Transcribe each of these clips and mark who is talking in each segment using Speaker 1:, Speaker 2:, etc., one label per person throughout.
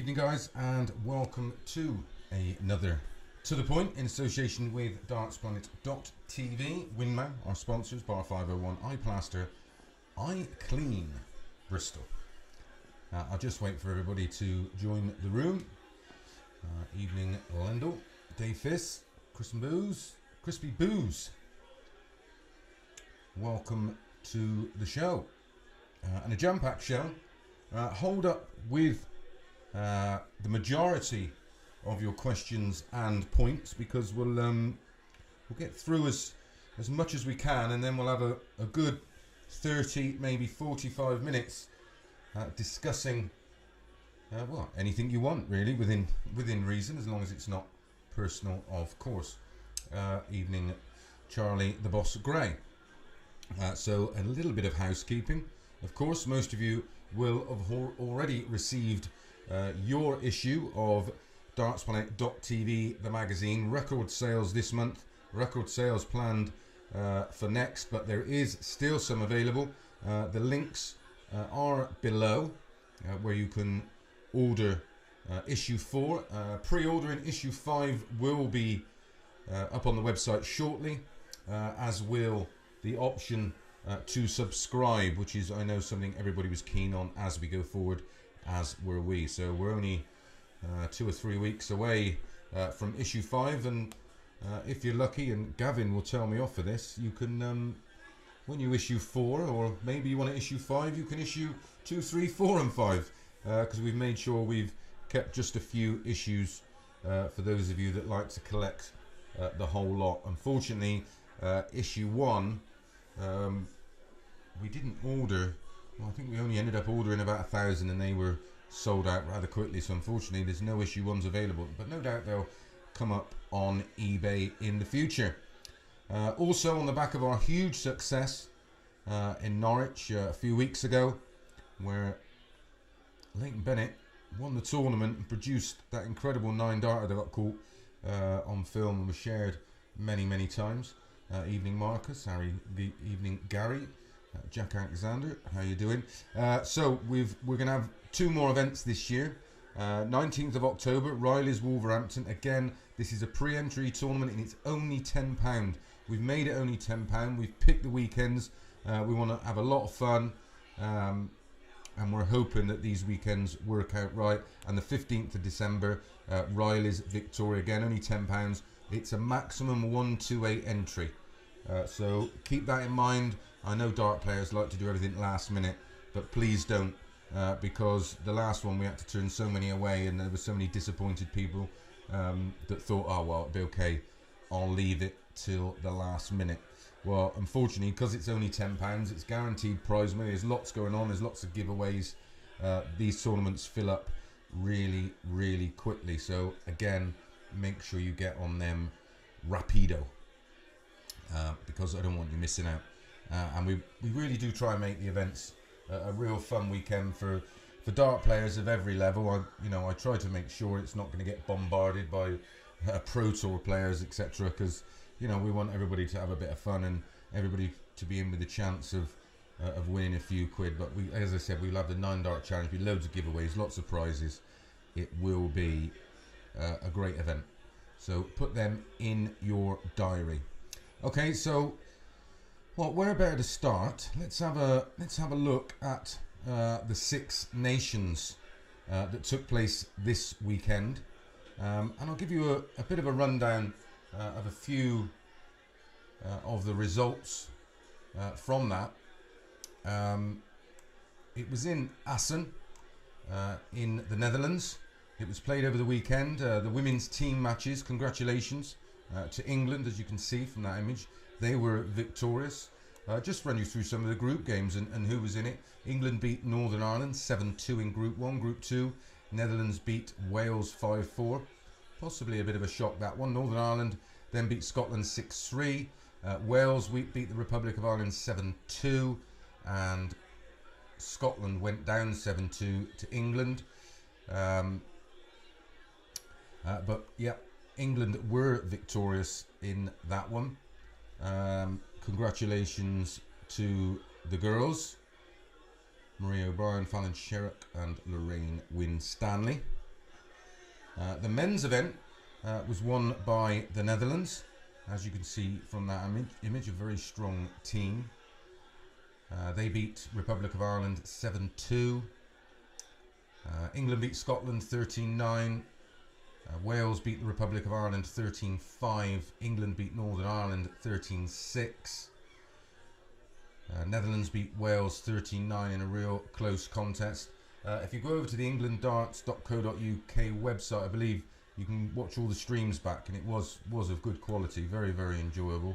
Speaker 1: evening, guys, and welcome to another To The Point in association with dartsplanet.tv. Winman, our sponsors, Bar 501, iPlaster, iClean, Bristol. I'll just wait for everybody to join the room. Evening, Lendl, Dave Fiss, Crispy Booze. Welcome to the show. And a jam-packed show. Hold up with the majority of your questions and points, because we'll get through as much as we can, and then we'll have a good 30, maybe 45 minutes discussing well, anything you want, really, within reason, as long as it's not personal, of course. Evening, Charlie the Boss Gray. So a little bit of housekeeping. Of course, most of you will have already received your issue of dartsplanet.tv, the magazine. Record sales this month, record sales planned for next, but there is still some available. The links are below, where you can order issue 4. Pre-ordering issue 5 will be up on the website shortly, as will the option to subscribe, which is, I know, something everybody was keen on as we go forward, as were we. So we're only 2 or 3 weeks away from issue 5, and if you're lucky, and Gavin will tell me off for this, you can, when you issue 4, or maybe you want to issue 5, you can issue 2, 3, 4 and 5, because we've made sure we've kept just a few issues for those of you that like to collect the whole lot. Unfortunately, issue 1, we didn't order. Well, I think we only ended up ordering about 1,000, and they were sold out rather quickly. So unfortunately, there's no issue 1s available, but no doubt they'll come up on eBay in the future. Also, on the back of our huge success in Norwich a few weeks ago, where Leighton Bennett won the tournament and produced that incredible 9-darter that got caught on film and was shared many times. Evening, Marcus. Evening, Gary. Jack Alexander, how you doing? So we're going to have 2 more events this year. 19th of October, Riley's Wolverhampton. Again, this is a pre-entry tournament, and it's only £10. We've made it only £10. We've picked the weekends. We want to have a lot of fun, and we're hoping that these weekends work out right. And the 15th of December, Riley's Victoria. Again, only £10. It's a maximum 128 entry. So keep that in mind. I know dart players like to do everything last minute, but please don't, because the last one we had to turn so many away, and there were so many disappointed people that thought, oh well, it'll be okay, I'll leave it till the last minute. Well, unfortunately, because it's only £10, it's guaranteed prize money. There's lots going on. There's lots of giveaways. These tournaments fill up really quickly. So again, make sure you get on them rapido, because I don't want you missing out. And we really do try and make the events a real fun weekend for dart players of every level. I try to make sure it's not going to get bombarded by Pro Tour players, etc., because we want everybody to have a bit of fun and everybody to be in with a chance of winning a few quid. But as I said, we'll have the 9-dart challenge with loads of giveaways, lots of prizes. It will be a great event, so put them in your diary. Okay, so where better to start? Let's have a look at the 6 nations that took place this weekend, and I'll give you a bit of a rundown of a few of the results from that. It was in Assen, in the Netherlands. It was played over the weekend. The women's team matches. Congratulations to England, as you can see from that image. They were victorious. Just run you through some of the group games and who was in it. England beat Northern Ireland 7-2 in Group 1. Group 2, Netherlands beat Wales 5-4. Possibly a bit of a shock, that one. Northern Ireland then beat Scotland 6-3. Wales beat the Republic of Ireland 7-2. And Scotland went down 7-2 to England. But yeah, England were victorious in that one. Congratulations to the girls, Maria O'Brien, Fallon Sherrock and Lorraine Winstanley. The men's event was won by the Netherlands. As you can see from that image, a very strong team. They beat Republic of Ireland 7-2. England beat Scotland 13-9. Wales beat the Republic of Ireland 13-5. England beat Northern Ireland 13-6. Netherlands beat Wales 13-9 in a real close contest. If you go over to the englanddarts.co.uk website, I believe you can watch all the streams back, and it was of good quality, very, very enjoyable.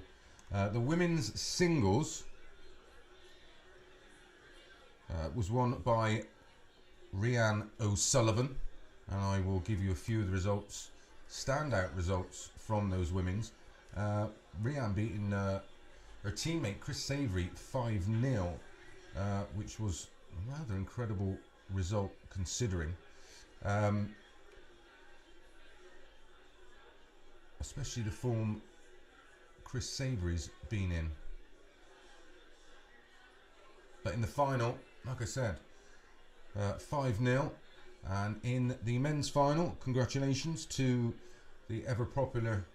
Speaker 1: The women's singles was won by Rianne O'Sullivan, and I will give you a few of the results, standout results from those women's. Rianne beating her teammate Chris Savory 5-0, which was a rather incredible result considering. Especially the form Chris Savory's been in. But in the final, like I said, 5-0. And in the men's final, congratulations to the ever popular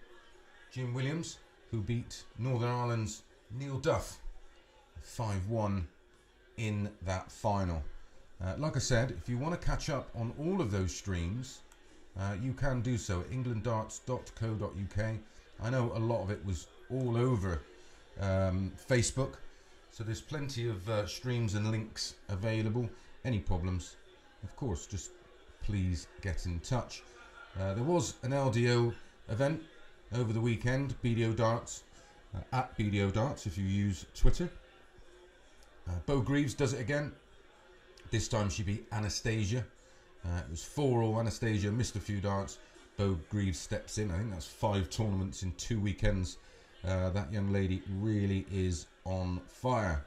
Speaker 1: Jim Williams, who beat Northern Ireland's Neil Duff 5-1 in that final. Like I said, if you want to catch up on all of those streams, you can do so at englanddarts.co.uk. I know a lot of it was all over Facebook, so there's plenty of streams and links available. Any problems, of course, just please get in touch. There was an LDO event over the weekend, BDO Darts, at BDO Darts if you use Twitter. Bo Greaves does it again. This time she beat Anastasia. It was 4-all. Anastasia missed a few darts. Bo Greaves steps in. I think that's 5 tournaments in 2 weekends. That young lady really is on fire.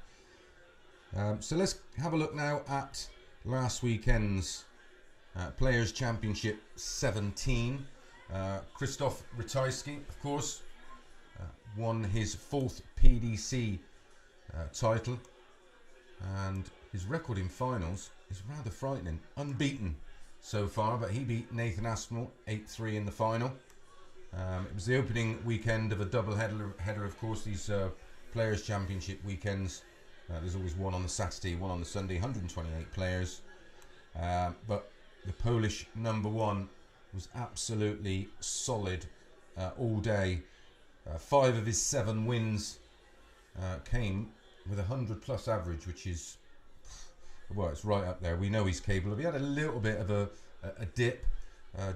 Speaker 1: So let's have a look now at last weekend's Players' Championship 17. Krzysztof Ratajski, of course, won his 4th PDC title, and his record in finals is rather frightening. Unbeaten so far, but he beat Nathan Aspinall 8-3 in the final. It was the opening weekend of a double header, of course, these Players' Championship weekends. There's always one on the Saturday, one on the Sunday, 128 players. But the Polish number one was absolutely solid all day. 5 of his 7 wins came with 100+ average, which is, well, it's right up there. We know he's capable of. He had a little bit of a dip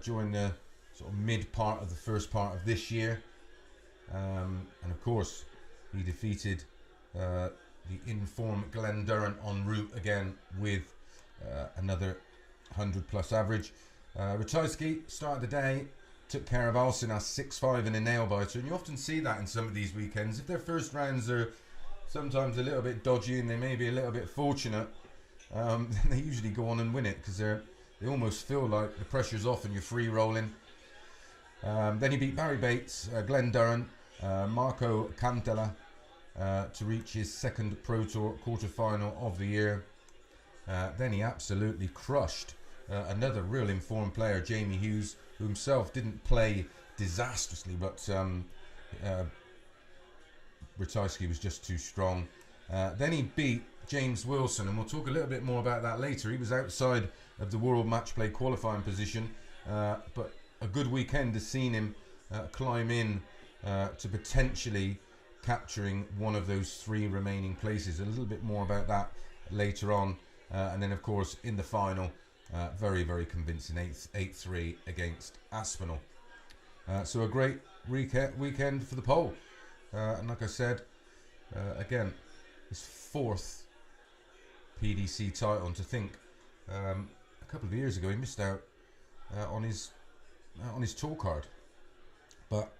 Speaker 1: during the sort of mid part of the first part of this year, and of course he defeated the in-form Glen Durrant en route again with another 100+ average. Ratajski started the day, took care of Alcinas 6-5 in a nail biter, and you often see that in some of these weekends. If their first rounds are sometimes a little bit dodgy and they may be a little bit fortunate, then they usually go on and win it, because they almost feel like the pressure's off and you're free rolling. Then he beat Barry Bates, Glen Durrant, Marco Cantella to reach his 2nd Pro Tour quarter-final of the year. Then he absolutely crushed another real informed player, Jamie Hughes, who himself didn't play disastrously, but Ratajski was just too strong. Then he beat James Wilson, and we'll talk a little bit more about that later. He was outside of the World Match Play qualifying position, but a good weekend has seen him climb in to potentially capturing one of those 3 remaining places. A little bit more about that later on. And then, of course, in the final, very, very convincing 8-3 against Aspinall. So a great weekend for the pole. And like I said, again, his 4th PDC title. And to think, a couple of years ago, he missed out on his tour card. But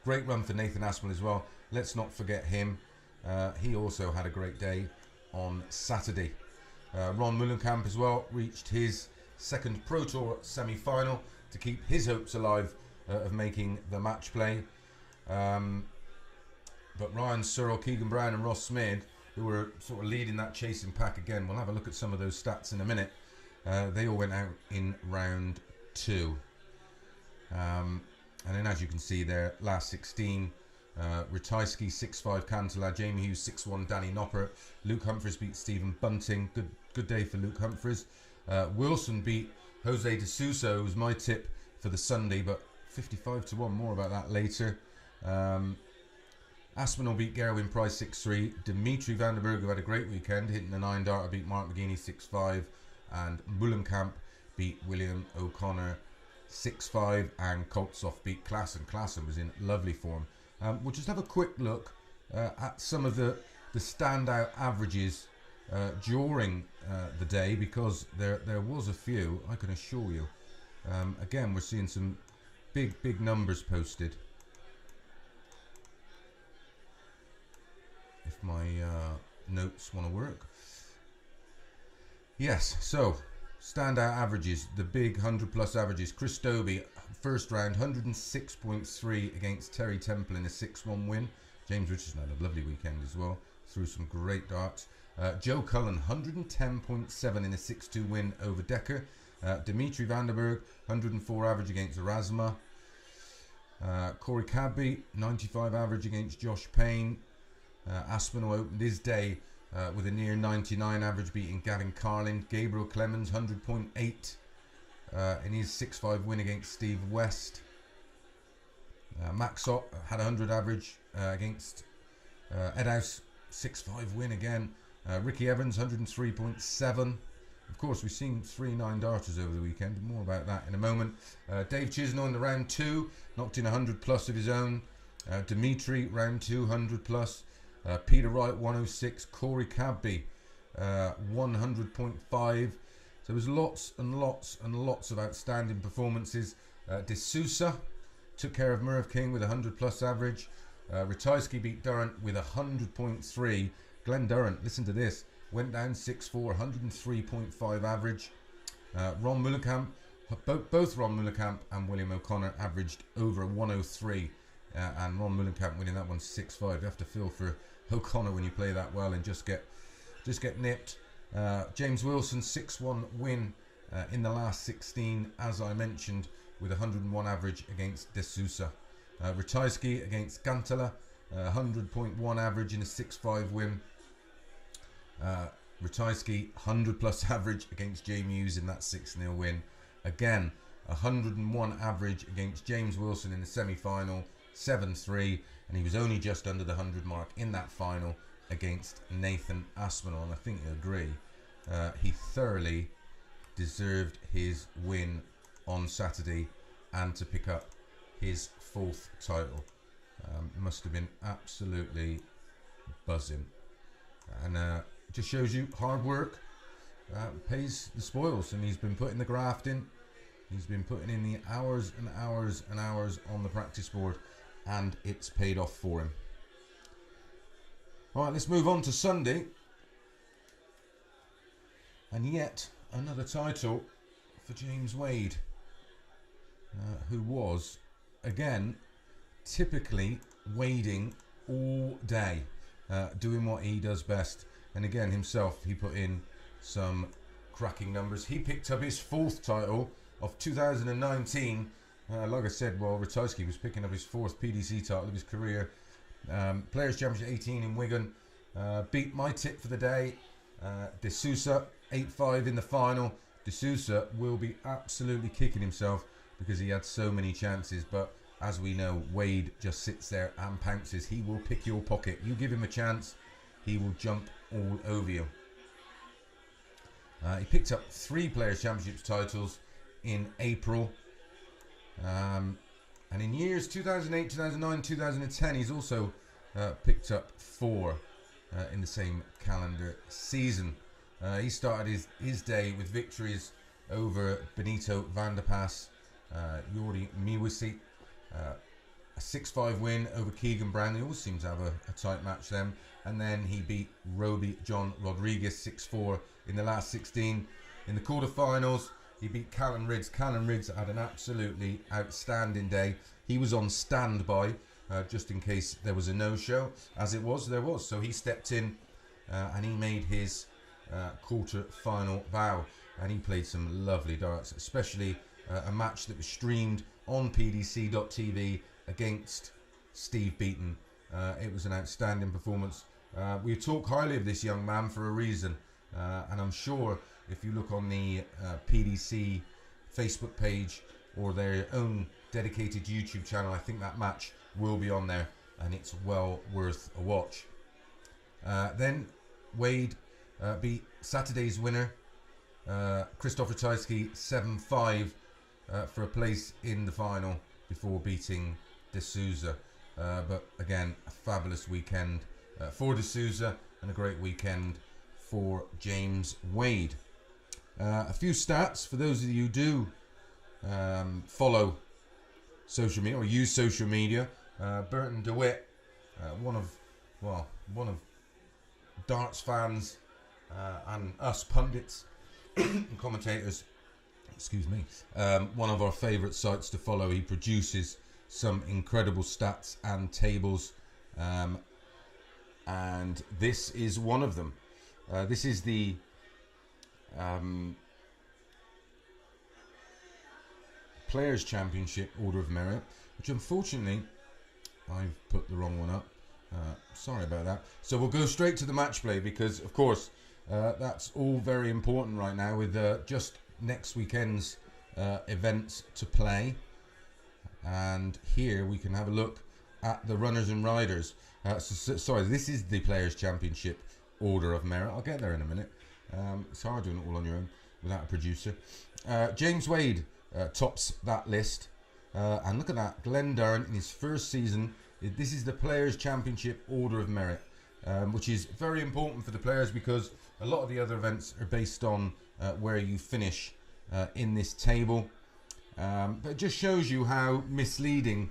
Speaker 1: great run for Nathan Aspinall as well. Let's not forget him. He also had a great day on Saturday. Ron Mullenkamp as well reached his 2nd Pro Tour semi-final to keep his hopes alive of making the match play. But Ryan Searle, Keegan Brown and Ross Smith, who were sort of leading that chasing pack again, we'll have a look at some of those stats in a minute. They all went out in round 2. And then as you can see there, last 16, Ratajski 6-5 Cantala, Jamie Hughes 6-1 Danny Noppert, Luke Humphries beat Stephen Bunting, good day for Luke Humphries. Wilson beat Jose de Sousa, who was my tip for the Sunday, but 55-1, more about that later. Aspinall beat Gerwin Price 6-3, Dimitri van der Berg, who had a great weekend, hitting the 9-darter, beat Mark McGuinness 6-5, and Mullenkamp beat William O'Connor 6-5, and Koltsov beat Klassen. Klassen was in lovely form. We'll just have a quick look at some of the standout averages during the day, because there was a few, I can assure you. Again, we're seeing some big numbers posted. If my notes want to work. Yes, so standout averages, the big 100+ averages. Chris Dobey, first round, 106.3 against Terry Temple in a 6-1 win. James Richardson had a lovely weekend as well, threw some great darts. Joe Cullen, 110.7 in a 6-2 win over Decker. Dimitri van der Berg, 104 average against Erasma. Corey Cadby, 95 average against Josh Payne. Aspinall opened his day with a near 99 average, beating Gavin Carlin. Gabriel Clemens, 100.8 in his 6-5 win against Steve West. Max Ott had 100 average against Ed House, 6-5 win again. Ricky Evans, 103.7. Of course, we've seen 3 9-darters over the weekend. More about that in a moment. Dave Chisnall in the round 2 knocked in 100+ of his own. Dimitri, round 2, 100+. Peter Wright, 106. Corey Cadby, 100.5. So there was lots and lots of outstanding performances. De Sousa took care of Merv King with a 100+ average. Ratajski beat Durrant with 100.3. Glenn Durrant, listen to this, went down 6-4, 103.5 average. Ron Mullenkamp, both Ron Mullenkamp and William O'Connor averaged over 103, and Ron Mullenkamp winning that one 6-5. You have to feel for O'Connor when you play that well and just get nipped. James Wilson, 6-1 win in the last 16, as I mentioned, with 101 average against De Sousa. Ratajski against Cantala, 100.1 average in a 6-5 win. Ratajski 100+ average against Jamie Hughes in that 6-0 win. Again, 101 average against James Wilson in the semi-final, 7-3, and he was only just under the 100 mark in that final against Nathan Aspinall. And I think you agree, he thoroughly deserved his win on Saturday and to pick up his 4th title. Must have been absolutely buzzing, and just shows you hard work pays the spoils, and he's been putting the graft in. He's been putting in the hours and hours and hours on the practice board, and it's paid off for him. All right, let's move on to Sunday, and yet another title for James Wade, who was again typically wading all day, doing what he does best. And again, himself, he put in some cracking numbers. He picked up his 4th title of 2019. Like I said, while Ratajski was picking up his 4th PDC title of his career. Players' Championship 18 in Wigan. Beat my tip for the day. De Sousa, 8-5 in the final. De Sousa will be absolutely kicking himself because he had so many chances. But as we know, Wade just sits there and pounces. He will pick your pocket. You give him a chance, he will jump all over you. He picked up 3 Players' Championships titles in April. And in years 2008, 2009, 2010, he's also picked up 4 in the same calendar season. He started his day with victories over Benito van der Pas, Jordi Miwisi, a 6-5 win over Keegan Brown. They always seem to have a tight match then. And then he beat Roby John Rodriguez 6-4 in the last 16. In the quarterfinals, he beat Callan Riggs. Callan Riggs had an absolutely outstanding day. He was on standby just in case there was a no-show. As it was, there was. So he stepped in and he made his quarter-final vow. And he played some lovely darts, especially a match that was streamed on PDC.TV against Steve Beaton. It was an outstanding performance. We talk highly of this young man for a reason, and I'm sure if you look on the PDC Facebook page or their own dedicated YouTube channel, I think that match will be on there, and it's well worth a watch. Then Wade beat Saturday's winner, Christopher Tyskie, 7-5 for a place in the final before beating De Souza. But again, a fabulous weekend for De Souza and a great weekend for James Wade. A few stats for those of you who do follow social media or use social media. Burton DeWitt, one of darts fans and us pundits and commentators, excuse me, one of our favourite sites to follow. He produces some incredible stats and tables, and this is one of them. This is the Players' Championship Order of Merit, which unfortunately I've put the wrong one up. Sorry about that. So we'll go straight to the match play, because of course that's all very important right now with just next weekend's events to play. And here we can have a look at the runners and riders. Sorry, this is the Players' Championship Order of Merit. I'll get there in a minute. It's hard doing it all on your own without a producer. James Wade tops that list. And look at that, Glenn Durrant in his first season. This is the Players' Championship Order of Merit, which is very important for the players, because a lot of the other events are based on where you finish in this table. But it just shows you how misleading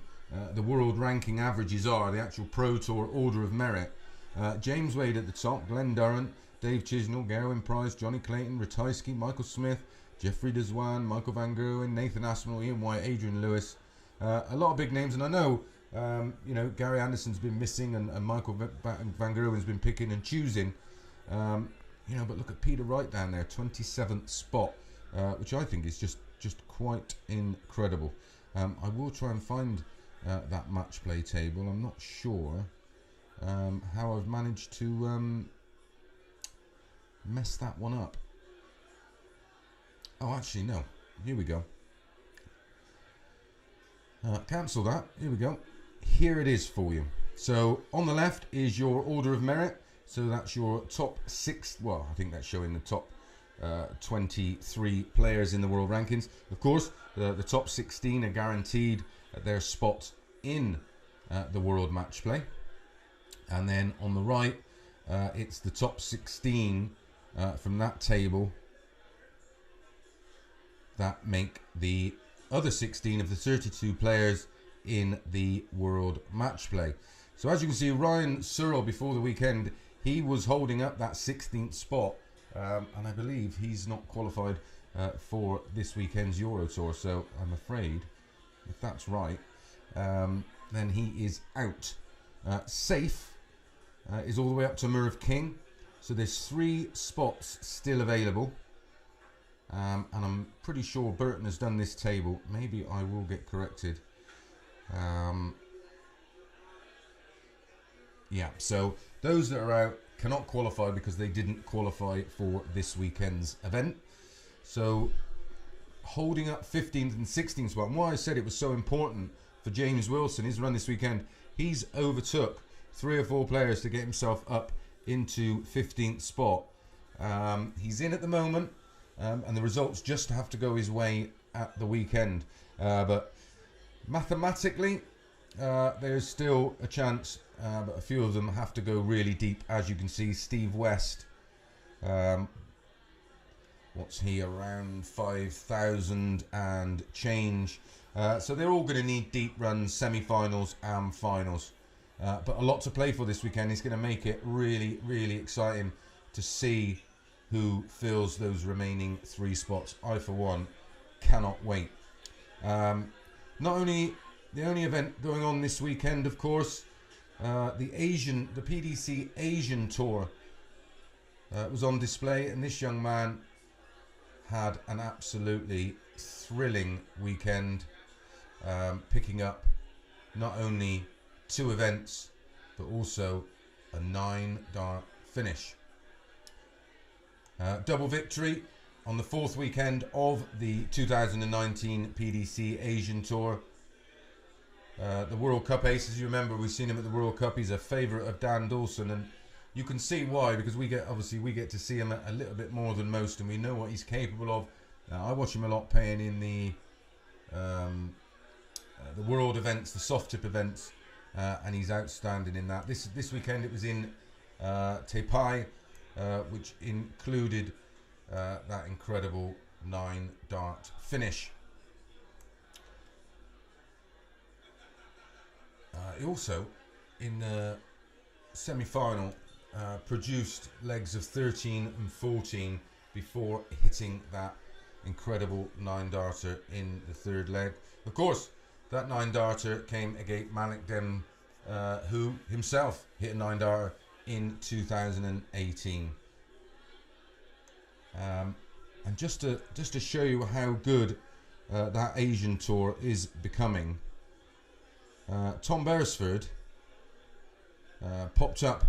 Speaker 1: the world ranking averages are, the actual Pro Tour Order of Merit. James Wade at the top, Glenn Durrant, Dave Chisnell, Gerwyn Price, Johnny Clayton, Ratajski, Michael Smith, Jeffrey Deswan, Michaal van Gerwen, Nathan Aspinall, Ian White, Adrian Lewis. A lot of big names, and I know Gary Anderson's been missing, and Michaal van Gerwen's been picking and choosing. But look at Peter Wright down there, 27th spot, which I think is just quite incredible. I will try and find that match play table. I'm not sure how I've managed to mess that one up. Oh, actually, no. Here we go. Cancel that. Here we go. Here it is for you. So on the left is your Order of Merit. So that's your top 6. Well, I think that's showing the top 23 players in the world rankings. Of course, the top 16 are guaranteed their spot in the world match play. And then on the right, it's the top 16 from that table that make the other 16 of the 32 players in the world match play. So as you can see, Ryan Searle before the weekend, he was holding up that 16th spot, and I believe he's not qualified for this weekend's Euro Tour. So I'm afraid, if that's right, then he is out. Safe is all the way up to Merv King. So there's 3 spots still available. And I'm pretty sure Burton has done this table. Maybe I will get corrected. Yeah, so those that are out cannot qualify because they didn't qualify for this weekend's event. So holding up 15th and 16th spot. And why I said it was so important for James Wilson, his run this weekend, he's overtook 3 or 4 players to get himself up into 15th spot. He's in at the moment. And the results just have to go his way at the weekend. But mathematically, there's still a chance, but a few of them have to go really deep. As you can see, Steve West, what's he, around 5,000 and change. So they're all going to need deep runs, semi-finals and finals. But a lot to play for this weekend. It's going to make it really, really exciting to see who fills those remaining 3 spots. I, for one, cannot wait. Not only the only event going on this weekend, of course, the PDC Asian Tour was on display, and this young man had an absolutely thrilling weekend. picking up not only 2 events but also a 9-dart finish. Double victory on the 4th weekend of the 2019 PDC Asian Tour. The World Cup ace, as you remember, we've seen him at the World Cup. He's a favourite of Dan Dawson, and you can see why, because we get to see him a little bit more than most, and we know what he's capable of. I watch him a lot playing in the World events, the soft tip events, and he's outstanding in that. This weekend it was in Taipei, which included that incredible 9-dart finish. He also, in the semi-final, produced legs of 13 and 14 before hitting that incredible 9-darter in the 3rd leg. Of course, that 9-darter came against Malik Dem, who himself hit a 9-darter in 2018. And just to show you how good that Asian Tour is becoming, Tom Beresford popped up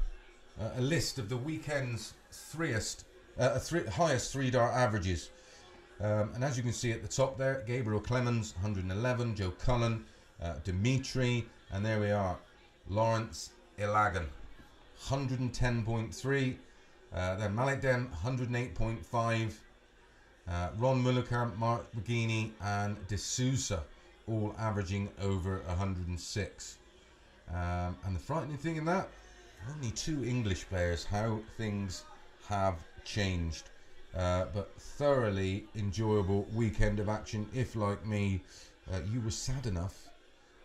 Speaker 1: a list of the weekend's highest 3-dart averages. And as you can see at the top there, Gabriel Clemens, 111, Joe Cullen, Dimitri, and there we are, Lawrence Ilagan, 110.3, then Malik Dem, 108.5, Ron Mullenkamp, Mark McGeaney, and D'Souza, all averaging over 106. And the frightening thing in that, only 2 English players. How things have changed. But thoroughly enjoyable weekend of action if, like me, you were sad enough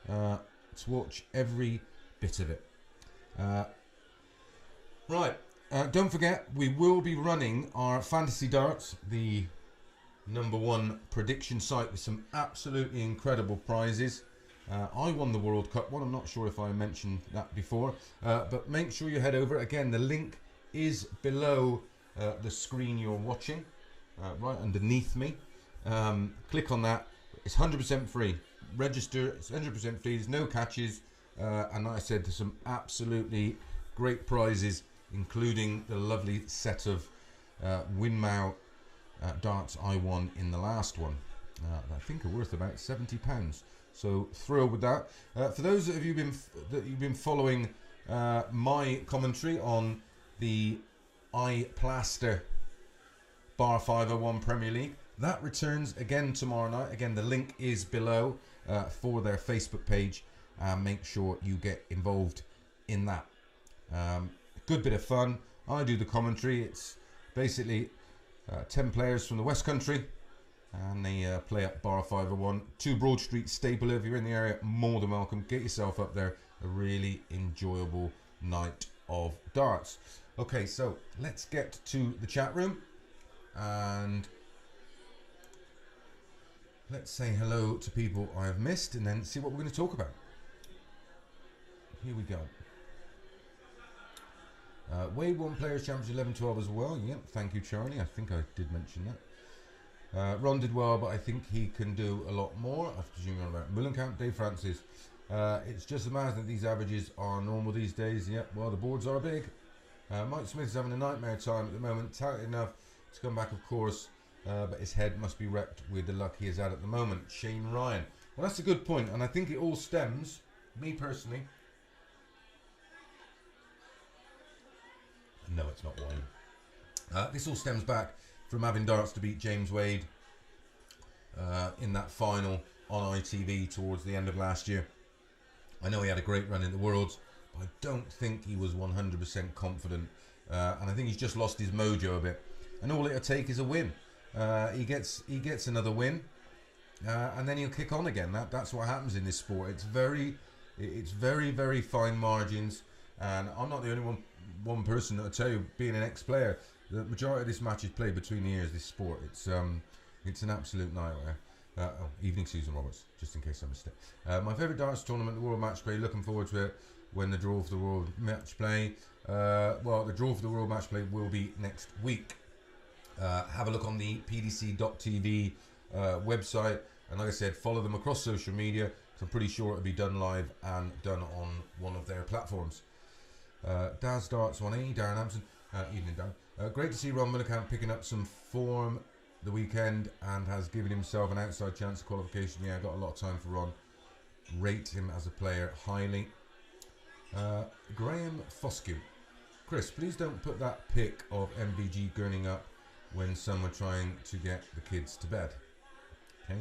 Speaker 1: to watch every bit of it. Right, don't forget, we will be running our Fantasy Darts, the #1 prediction site, with some absolutely incredible prizes. I won the World Cup one. I'm not sure if I mentioned that before, but make sure you head over. Again, the link is below the screen you're watching, right underneath me. Click on that. It's 100% free. Register. It's 100% free. There's no catches, and like I said, there's some absolutely great prizes, including the lovely set of Winmau darts I won in the last one. I think are worth about £70. So thrilled with that. For those that you've been following my commentary on the iPlaster Bar 501 Premier League, that returns again tomorrow night. Again, the link is below for their Facebook page, and make sure you get involved in that. Good bit of fun. I do the commentary. It's basically 10 players from the West Country, and they play at Bar 501, 2 Broad Street, Staple. If you're in the area, more than welcome. Get yourself up there. A really enjoyable night of darts. Okay, so let's get to the chat room and let's say hello to people I have missed and then see what we're going to talk about. Here we go. Wade won Players Championship 11-12 as well. Yep, thank you, Charlie. I think I did mention that. Ron did well, but I think he can do a lot more. I presume you're on about Mullenkamp. Dave Francis. It's just amazing that these averages are normal these days. Yep, well, the boards are big. Mike Smith is having a nightmare time at the moment. Talented enough to come back, of course, but his head must be wrecked with the luck he is at the moment. Shane Ryan. Well, that's a good point, and I think it all stems, me personally. No, it's not wine. This all stems back from having darts to beat James Wade in that final on ITV towards the end of last year. I know he had a great run in the Worlds, but I don't think he was 100% confident, and I think he's just lost his mojo a bit. And all it'll take is a win. He gets another win, and then he'll kick on again. That's what happens in this sport. It's very very fine margins, and I'm not the only one person that'll tell you, being an ex-player, the majority of this match is played between the ears. This sport, it's an absolute nightmare. Evening, Susan Roberts, just in case I missed it. My favourite darts tournament, the World Match Play. Looking forward to it when the draw for the World Match Play. Well, the draw for the World Match Play will be next week. Have a look on the pdc.tv website. And like I said, follow them across social media. So I'm pretty sure it'll be done live and done on one of their platforms. Daz Darts 180, Darren Hampson. Evening, Darren. Great to see Ron Millicamp picking up some form the weekend and has given himself an outside chance of qualification. Yeah, I got a lot of time for Ron. Rate him as a player highly. Graham Foscue. Chris, please don't put that pic of MVG gurning up when some are trying to get the kids to bed. Okay.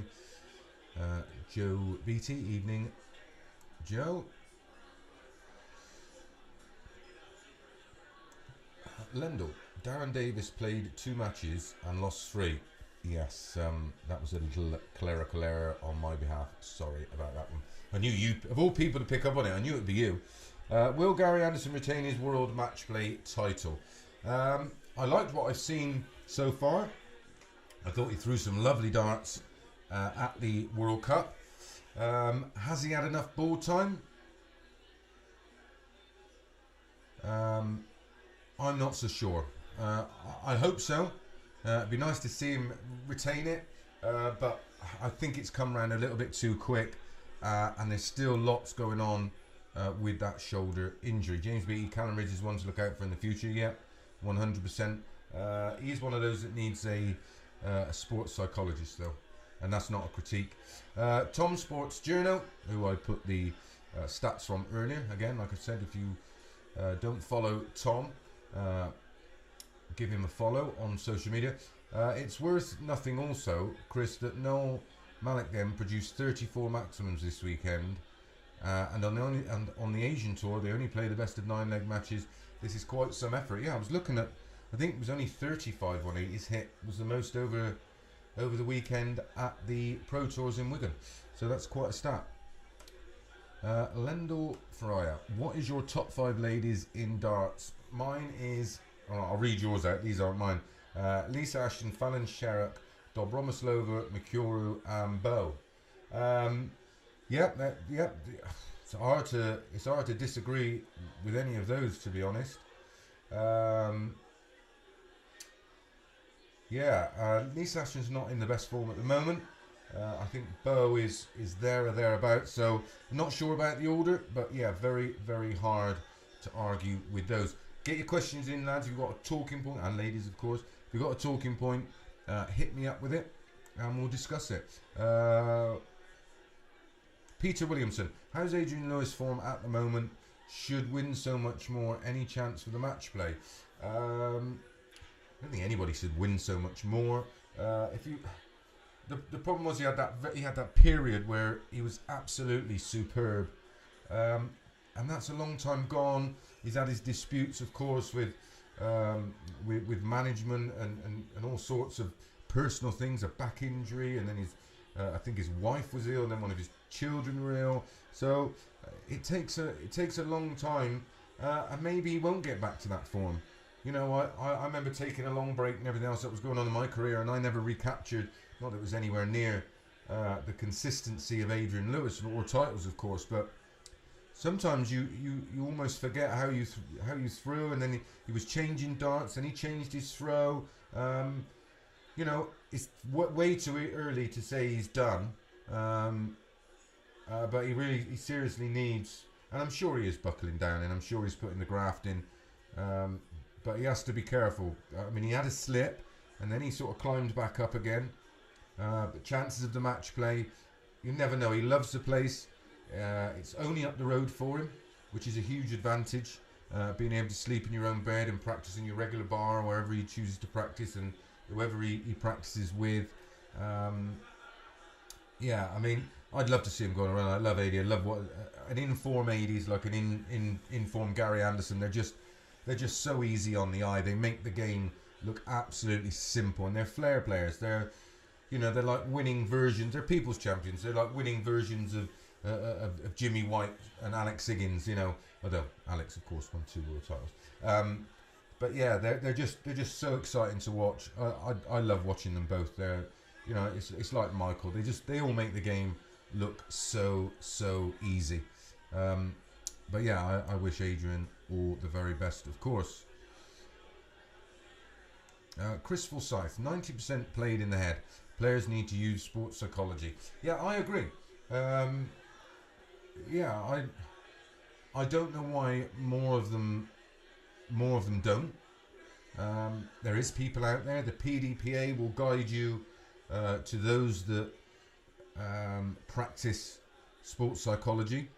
Speaker 1: Joe Beatty, evening. Joe. Lendl. Darren Davis played 2 matches and lost 3. Yes, that was a little clerical error on my behalf. Sorry about that one. I knew you, of all people to pick up on it, I knew it would be you. Will Gary Anderson retain his World Match Play title? I liked what I've seen so far. I thought he threw some lovely darts at the World Cup. Has he had enough ball time? I'm not so sure. I hope so. It'd be nice to see him retain it, but I think it's come around a little bit too quick, and there's still lots going on with that shoulder injury. James Beattie, Callum Ridge is one to look out for in the future. Yeah, 100%. He's one of those that needs a sports psychologist though, and that's not a critique. Tom Sports Journal, who I put the stats from earlier. Again, like I said, if you don't follow Tom, give him a follow on social media. It's worth nothing also, Chris, that Noel Malik then produced 34 maximums this weekend, and on the Asian tour they only play the best of 9 leg matches. This is quite some effort. Yeah, I was looking at, I think it was only 35 on it. His hit was the most over the weekend at the Pro Tours in Wigan, so that's quite a stat. Lendl Fryer, what is your top 5 ladies in darts? Mine is, I'll read yours out, these aren't mine. Lisa Ashton, Fallon Sherrock, Dobromoslova, Mikuru and Bow. It's hard to disagree with any of those, to be honest. Lisa Ashton's not in the best form at the moment. I think Bow is there or thereabouts, so I'm not sure about the order, but yeah, very, very hard to argue with those. Get your questions in, lads. If you've got a talking point, and ladies, of course, if you've got a talking point, hit me up with it, and we'll discuss it. Peter Williamson, how's Adrian Lewis form at the moment? Should win so much more. Any chance for the match play? I don't think anybody should win so much more. The problem was he had that period where he was absolutely superb, and that's a long time gone. He's had his disputes, of course, with management and all sorts of personal things, a back injury, and then I think his wife was ill, and then one of his children were ill. So it takes a long time, and maybe he won't get back to that form. You know, I remember taking a long break and everything else that was going on in my career, and I never recaptured, not that it was anywhere near the consistency of Adrian Lewis or titles, of course, but sometimes you almost forget how you threw, and then he was changing darts, and he changed his throw. You know, it's way too early to say he's done, but he seriously needs, and I'm sure he is buckling down, and I'm sure he's putting the graft in, but he has to be careful. I mean, he had a slip, and then he sort of climbed back up again. But chances of the match play, you never know. He loves the place. It's only up the road for him, which is a huge advantage. Being able to sleep in your own bed and practice in your regular bar or wherever he chooses to practice, and whoever he practices with. Yeah, I mean, I'd love to see him going around. I love AD. I love what an in-form AD is like, an in-form Gary Anderson. They're just so easy on the eye. They make the game look absolutely simple, and they're flair players. They're like winning versions. They're people's champions. They're like winning versions of Jimmy White and Alex Higgins. You know, although Alex, of course, won 2 world titles. But yeah, they're just so exciting to watch. I love watching them both. They're, you know, it's like Michael. They all make the game look so easy. But yeah, I wish Adrian all the very best, of course. Chris Forsyth, 90% played in the head. Players need to use sports psychology. Yeah, I agree. Yeah, I don't know why more of them don't. There is people out there. The PDPA will guide you to those that practice sports psychology.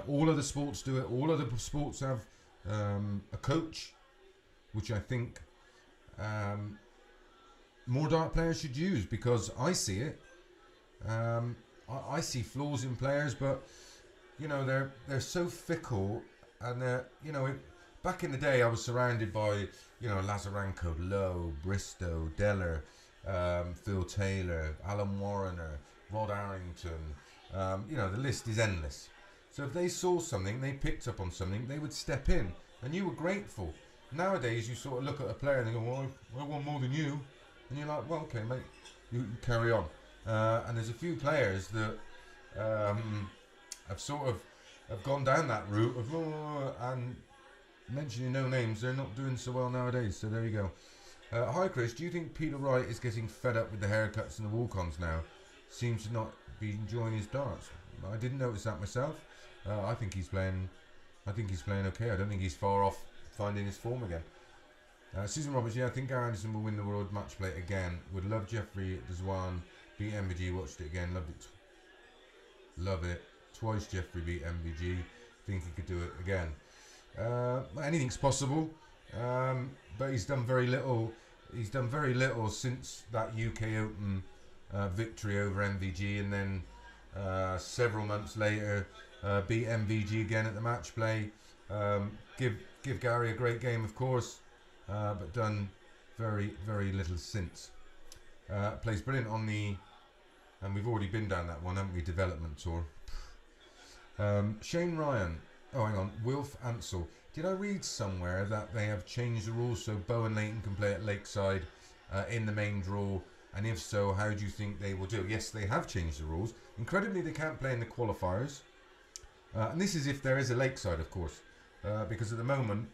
Speaker 1: All other sports do it. All other sports have a coach, which I think more dart players should use, because I see it. I see flaws in players, but you know, they're so fickle, and back in the day I was surrounded by, you know, Lazarenko, Lowe, Bristow, Deller, Phil Taylor, Alan Warrener, Rod Arrington. You know, the list is endless. So if they saw something, they picked up on something, they would step in, and you were grateful. Nowadays, you sort of look at a player and they go, "Well, I want more than you," and you're like, "Well, okay, mate, you carry on." And there's a few players that have gone down that route of and mentioning no names. They're not doing so well nowadays. So there you go. Hi Chris, do you think Peter Wright is getting fed up with the haircuts and the walk-ons now? Seems to not be enjoying his darts. I didn't notice that myself. I think he's playing okay. I don't think he's far off finding his form again. Susan Roberts, yeah, I think Gary Anderson will win the world match play again. Would love Jeffrey Deswan beat MVG. Watched it again. Loved it. Love it. Twice Jeffrey beat MVG. Think he could do it again. Anything's possible. But he's done very little. He's done very little since that UK Open victory over MVG, and then several months later beat MVG again at the match play. Give Gary a great game, of course, but done very, very little since. Plays brilliant on the, and we've already been down that one, haven't we? Development tour. Shane Ryan. Oh, hang on. Wilf Ansell. Did I read somewhere that they have changed the rules so Bo and Leighton can play at Lakeside in the main draw? And if so, how do you think they will do? Yes, they have changed the rules. Incredibly, they can't play in the qualifiers. And this is if there is a Lakeside, of course. Because at the moment,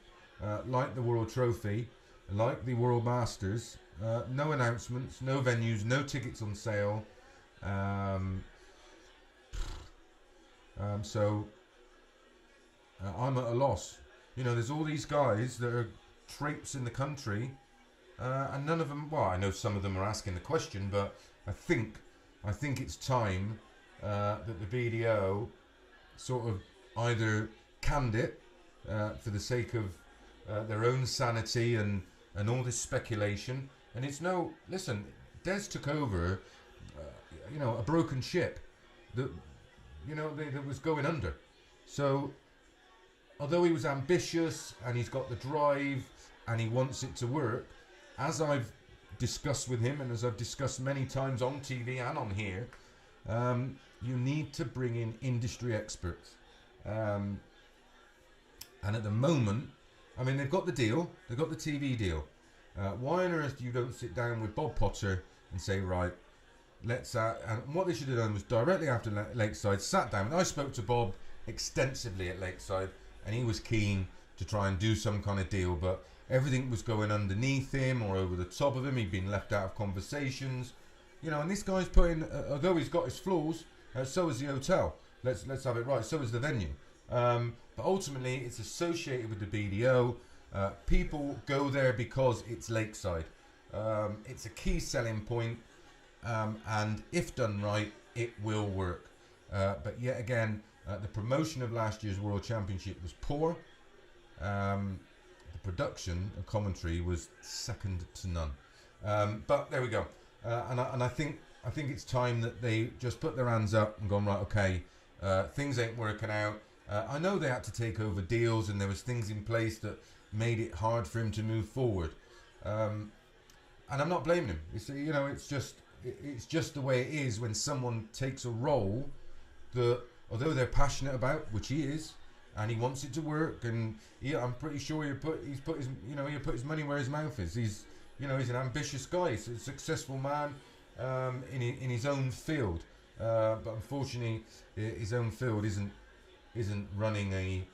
Speaker 1: like the World Trophy, like the World Masters, no announcements, no venues, no tickets on sale. So I'm at a loss. You know, there's all these guys that are traipsing the country, and none of them. Well, I know some of them are asking the question, but I think it's time that the BDO sort of either canned it for the sake of their own sanity and all this speculation. And it's no, listen, Des took over, you know, a broken ship that, you know, that was going under. So although he was ambitious and he's got the drive and he wants it to work, as I've discussed with him and as I've discussed many times on TV and on here, you need to bring in industry experts. And at the moment, I mean, they've got the deal, they've got the TV deal. Why on earth you don't sit down with Bob Potter and say, right, let's... and what they should have done was directly after Lakeside, sat down. And I spoke to Bob extensively at Lakeside, and he was keen to try and do some kind of deal, but everything was going underneath him or over the top of him. He'd been left out of conversations, you know. And this guy's putting, although he's got his flaws, so is the hotel. Let's have it right. So is the venue. But ultimately, it's associated with the BDO. People go there because it's Lakeside. It's a key selling point, and if done right, it will work. But yet again, the promotion of last year's World Championship was poor. The production and commentary was second to none. But there we go. And I think it's time that they just put their hands up and gone, right, okay, things ain't working out. I know they had to take over deals and there was things in place that made it hard for him to move forward. And I'm not blaming him. You know, it's just the way it is when someone takes a role that, although they're passionate about, which he is, and he wants it to work, and I'm pretty sure he's put his money where his mouth is. He's an ambitious guy. He's a successful man in his own field, but unfortunately, his own field isn't running a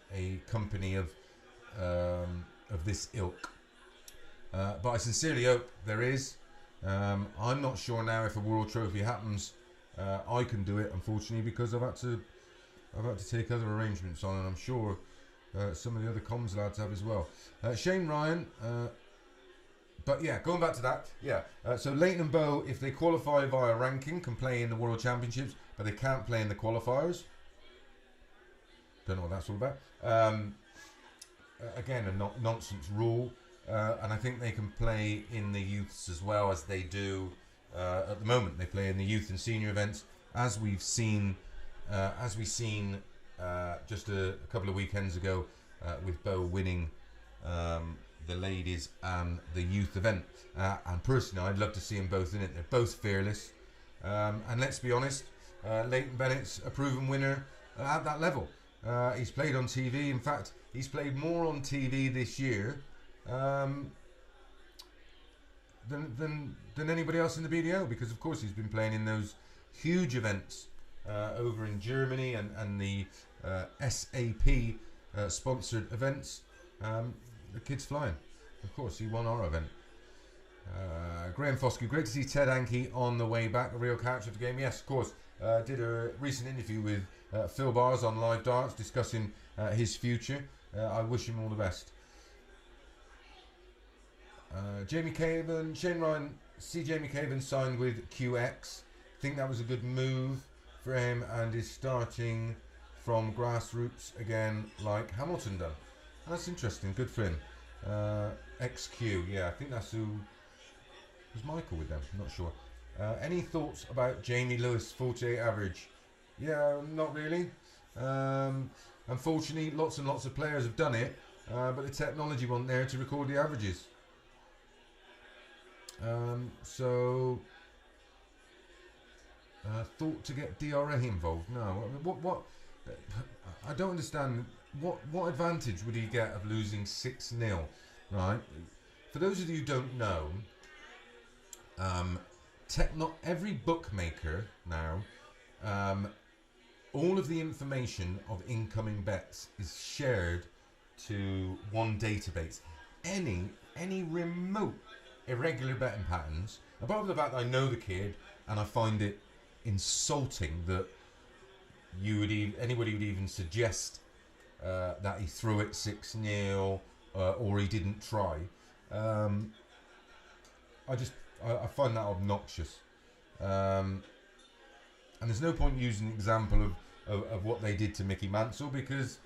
Speaker 1: company of this ilk. But I sincerely hope there is. I'm not sure now if a World Trophy happens. I can do it, unfortunately, because I've had to take other arrangements on, and I'm sure some of the other comms lads have as well. Shane Ryan. But yeah, going back to that, yeah. So Leighton and Bow, if they qualify via ranking, can play in the World Championships, but they can't play in the qualifiers. Don't know what that's all about. Again, a nonsense rule. And I think they can play in the youths as well as they do at the moment. They play in the youth and senior events, as we've seen just a couple of weekends ago with Bow winning the ladies and the youth event. And personally, I'd love to see them both in it. They're both fearless. And let's be honest, Leighton Bennett's a proven winner at that level. He's played on TV. In fact, he's played more on TV this year than anybody else in the BDO, because of course he's been playing in those huge events over in Germany and the SAP sponsored events. The kid's flying. Of course, he won our event. Graham Foscue, great to see Ted Anke on the way back, a real character of the game. Yes, of course. Did a recent interview with Phil Bars on Live Darts discussing his future. I wish him all the best. Jamie Caven, Shane Ryan, see Jamie Caven signed with QX. Think that was a good move for him, and is starting from grassroots again like Hamilton done. That's interesting, good for him. XQ, yeah, I think that's who's Michael with them, I'm not sure. Any thoughts about Jamie Lewis 48 average? Yeah, not really. Unfortunately, lots and lots of players have done it, but the technology wasn't there to record the averages. Thought to get DRA involved? No. What? I don't understand. What advantage would he get of losing 6-0? Right. For those of you who don't know, every bookmaker now, all of the information of incoming bets is shared to one database. Any remote irregular betting patterns, apart from the fact that I know the kid and I find it insulting that anybody would even suggest that he threw it 6-0 or he didn't try. I find that obnoxious, and there's no point using an example of what they did to Mickey Mansell, because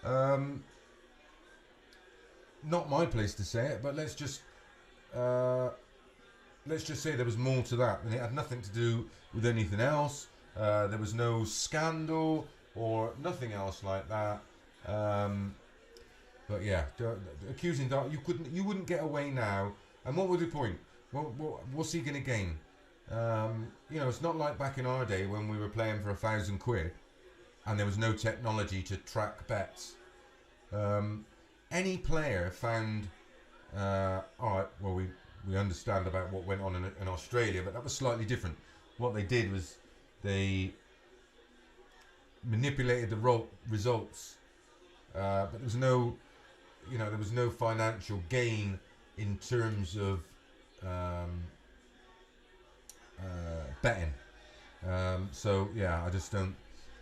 Speaker 1: not my place to say it, but let's just say there was more to that, and it had nothing to do with anything else. There was no scandal or nothing else like that. But yeah, accusing Dart, you wouldn't get away now. And what was the point? What's he going to gain? It's not like back in our day when we were playing for £1,000 and there was no technology to track bets. Any player found, all right, well, we understand about what went on in Australia, but that was slightly different. What they did was they manipulated the results, but there was no financial gain in terms of betting. So yeah, I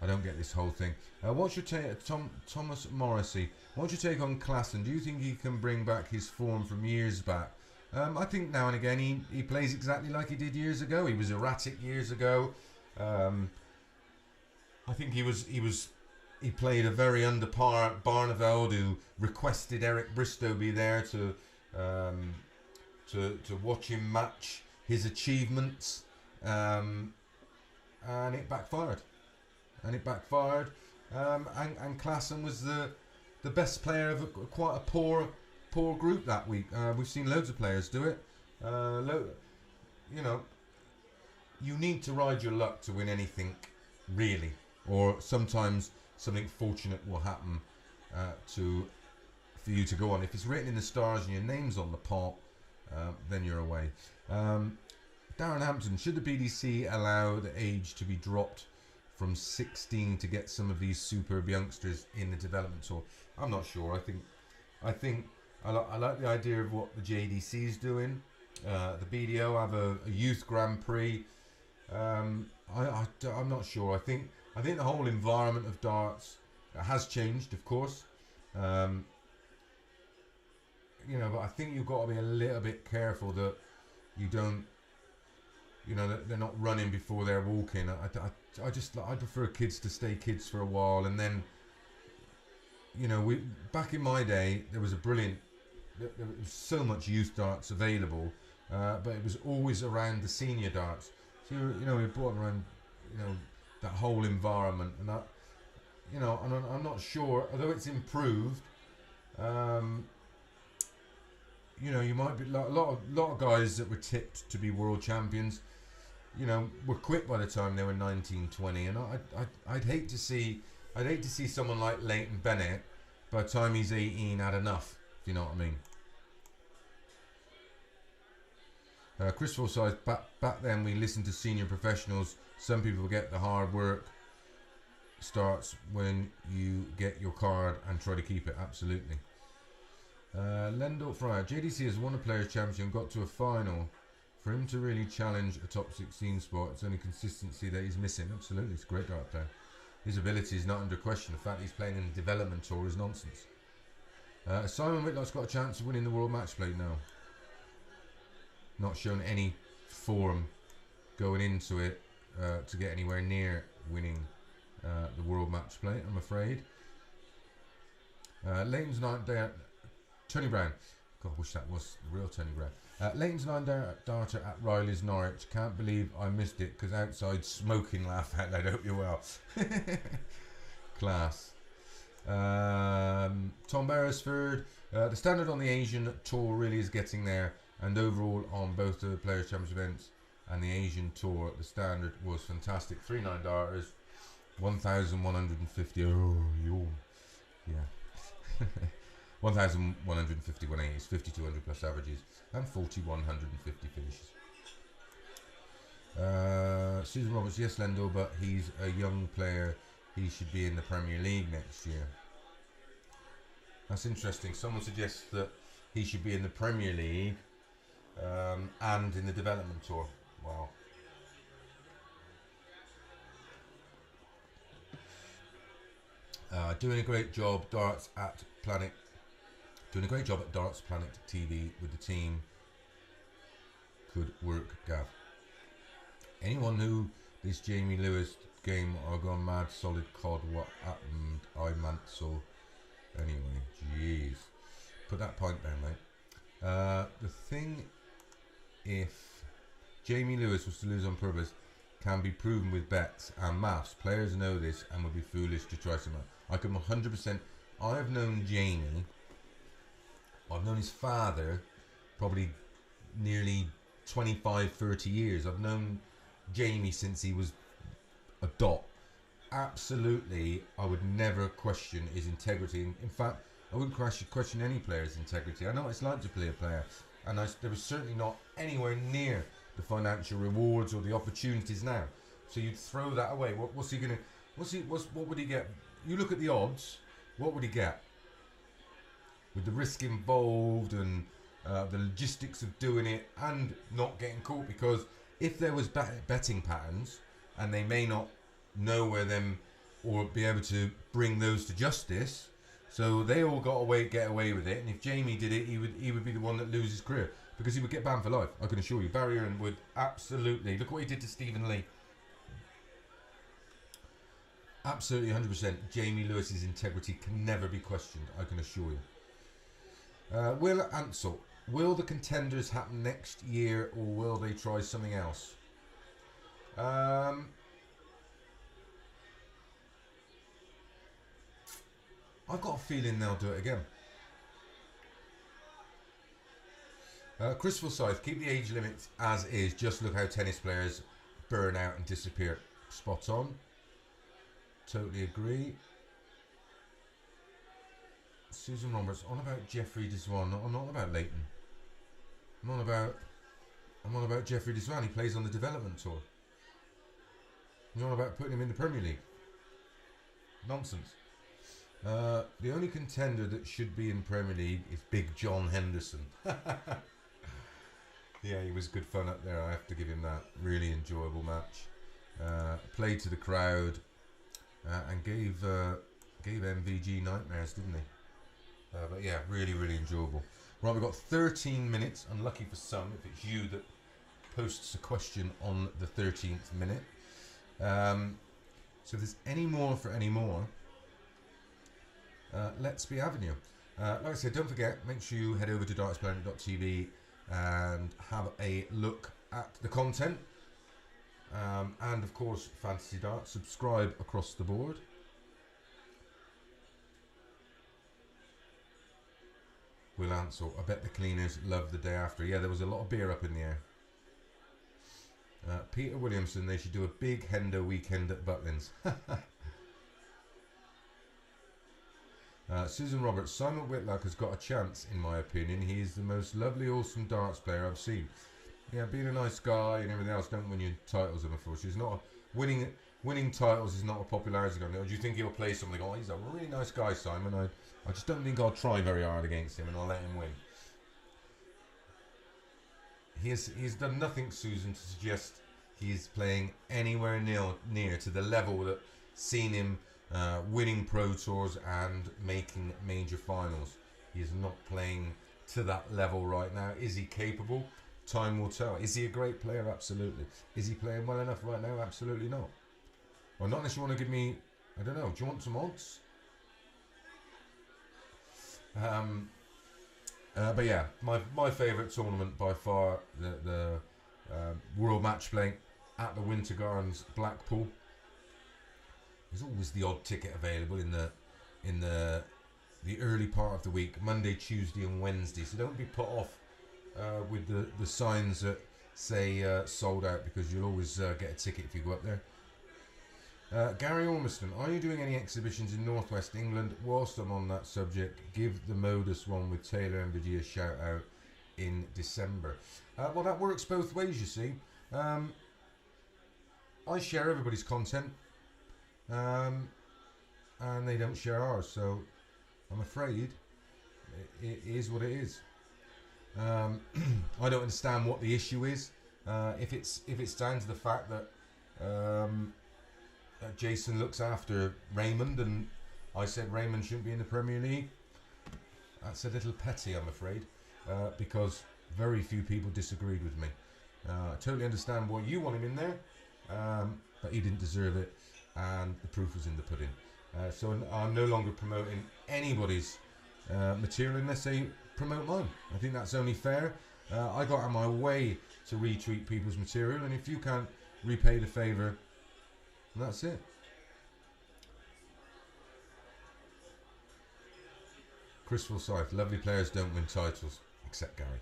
Speaker 1: don't get this whole thing. What's your take, Thomas Morrissey? What's your take on Klassen? Do you think he can bring back his form from years back? I think now and again he plays exactly like he did years ago. He was erratic years ago. I think he played a very under par Barneveld, who requested Eric Bristow be there to watch him match his achievements, and it backfired. And Klassen was the best player of quite a poor group that week. We've seen loads of players do it. You need to ride your luck to win anything, really. Or sometimes something fortunate will happen for you to go on. If it's written in the stars and your name's on the pot, then you're away. Darren Hampton, should the BDC allow the age to be dropped from 16 to get some of these superb youngsters in the development tour? I'm not sure. I think I like the idea of what the JDC is doing. The BDO have a youth Grand Prix. I'm not sure. I think the whole environment of darts has changed, of course. You know, but I think you've got to be a little bit careful that you don't, you know, that they're not running before they're walking. I prefer kids to stay kids for a while, and then, you know, back in my day there was there was so much youth darts available, but it was always around the senior darts. So you know, we brought around, you know, that whole environment, and that, you know, and I'm not sure, although it's improved. You know, you might be a lot of guys that were tipped to be world champions, you know, were quit by the time they were 19, 20, and I'd hate to see someone like Leighton Bennett by the time he's 18 had enough. If you know what I mean. Chris Forsyth, back then we listened to senior professionals. Some people get the hard work starts when you get your card and try to keep it. Absolutely. Lendl Fryer, JDC has won a Players' Championship and got to a final. For him to really challenge a top 16 spot, it's only consistency that he's missing. Absolutely, it's a great dart player. His ability is not under question. The fact that he's playing in the development tour is nonsense. Simon Whitlock's got a chance of winning the World Match Play now. Not shown any form going into it to get anywhere near winning the World Match Play, I'm afraid. Leighton's not there. Tony Brown. God, I wish that was the real Tony Brown. Leighton's 9-darter at Riley's Norwich. Can't believe I missed it because outside smoking. Laugh out loud. Hope you're well. Class. Tom Beresford. The standard on the Asian tour really is getting there, and overall on both the Players' Championship events and the Asian tour, the standard was fantastic. 3 9-darters, 1,150. Oh, yeah. 1,150 180s, 5,200 plus averages, and 4,150 finishes. Susan Roberts, yes, Lendl, but he's a young player. He should be in the Premier League next year. That's interesting. Someone suggests that he should be in the Premier League and in the development tour. Wow. Doing a great job, Darts at Planet. Doing a great job at Darts Planet TV with the team. Could work, Gav. Anyone who this Jamie Lewis game are gone mad, solid cod, what happened? I meant so. Anyway, jeez. Put that point down, mate. The thing, if Jamie Lewis was to lose on purpose, can be proven with bets and maths. Players know this and would be foolish to try something. I can 100%. I have known Jamie. I've known his father probably nearly 25, 30 years. I've known Jamie since he was a dot. Absolutely, I would never question his integrity. In fact, I wouldn't question any player's integrity. I know what it's like to play a player, and there was certainly not anywhere near the financial rewards or the opportunities now. So you'd throw that away. What's he gonna? What would he get? You look at the odds. What would he get? With the risk involved and the logistics of doing it and not getting caught, because if there was betting patterns and they may not know where them or be able to bring those to justice, so they all get away with it, and if Jamie did it, he would be the one that loses his career, because he would get banned for life. I can assure you, Barry Earn would absolutely. Look what he did to Stephen Lee. Absolutely, 100%. Jamie Lewis's integrity can never be questioned, I can assure you. Will Ansel, will the Contenders happen next year, or will they try something else? I've got a feeling they'll do it again. Chris Forsyth, keep the age limit as is. Just look how tennis players burn out and disappear. Spot on. Totally agree. Susan Roberts, on about Jeffrey Deswan. I'm not about Leighton. I'm on about Jeffrey Deswan. He plays on the development tour. I'm on about putting him in the Premier League. Nonsense. The only contender that should be in Premier League is Big John Henderson. Yeah, he was good fun up there. I have to give him that. Really enjoyable match. Played to the crowd and gave MVG nightmares, didn't he? But yeah, really, really enjoyable. Right, we've got 13 minutes. Unlucky for some if it's you that posts a question on the 13th minute. So if there's any more for any more, let's be having you. Like I said, don't forget, make sure you head over to dartsplanet.tv and have a look at the content. And of course, Fantasy Darts. Subscribe across the board. Will Ansell, I bet the cleaners love the day after. Yeah, there was a lot of beer up in the air. Peter Williamson, they should do a big Hendo weekend at Butlins. Susan Roberts, Simon Whitlock has got a chance, in my opinion. He is the most lovely, awesome darts player I've seen. Yeah, being a nice guy and everything else don't win you titles, unfortunately. It's not winning titles is not a popularity gun. Do you think he'll play something? Oh, he's a really nice guy, Simon. I just don't think I'll try very hard against him and I'll let him win. He has done nothing, Susan, to suggest he's playing anywhere near to the level that seen him winning Pro Tours and making major finals. He is not playing to that level right now. Is he capable? Time will tell. Is he a great player? Absolutely. Is he playing well enough right now? Absolutely not. Well, not unless you want to give me, I don't know, do you want some odds? But yeah, my favourite tournament by far, the World Match Play at the Winter Gardens, Blackpool. There's always the odd ticket available in the early part of the week, Monday, Tuesday, and Wednesday. So don't be put off with the signs that say sold out, because you'll always get a ticket if you go up there. Gary Ormiston, are you doing any exhibitions in Northwest England? Whilst I'm on that subject, give the Modus one with Taylor and MVG a shout out in December. Well, that works both ways, you see. I share everybody's content, and they don't share ours, so I'm afraid it is what it is. I don't understand what the issue is. If it's down to the fact that Jason looks after Raymond and I said Raymond shouldn't be in the Premier League, that's a little petty, I'm afraid, because very few people disagreed with me. I totally understand why you want him in there, but he didn't deserve it, and the proof was in the pudding. So I'm no longer promoting anybody's material unless they promote mine. I think that's only fair. I got out of my way to retweet people's material, and if you can't repay the favour, that's it. Chris Forsyth, lovely players don't win titles, except Gary.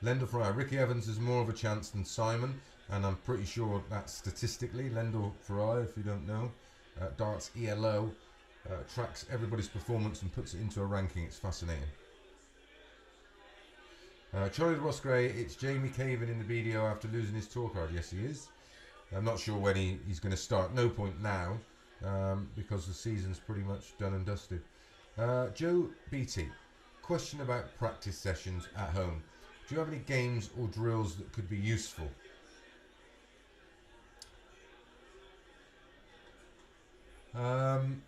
Speaker 1: Lendl Fryer, Ricky Evans has more of a chance than Simon, and I'm pretty sure that's statistically. Lendl Fryer, if you don't know, Darts ELO tracks everybody's performance and puts it into a ranking. It's fascinating. Charlie Ross Gray, it's Jamie Caven in the video after losing his tour card. Yes, he is. I'm not sure when he's going to start. No point now, because the season's pretty much done and dusted. Joe Beatty, question about practice sessions at home. Do you have any games or drills that could be useful? I'm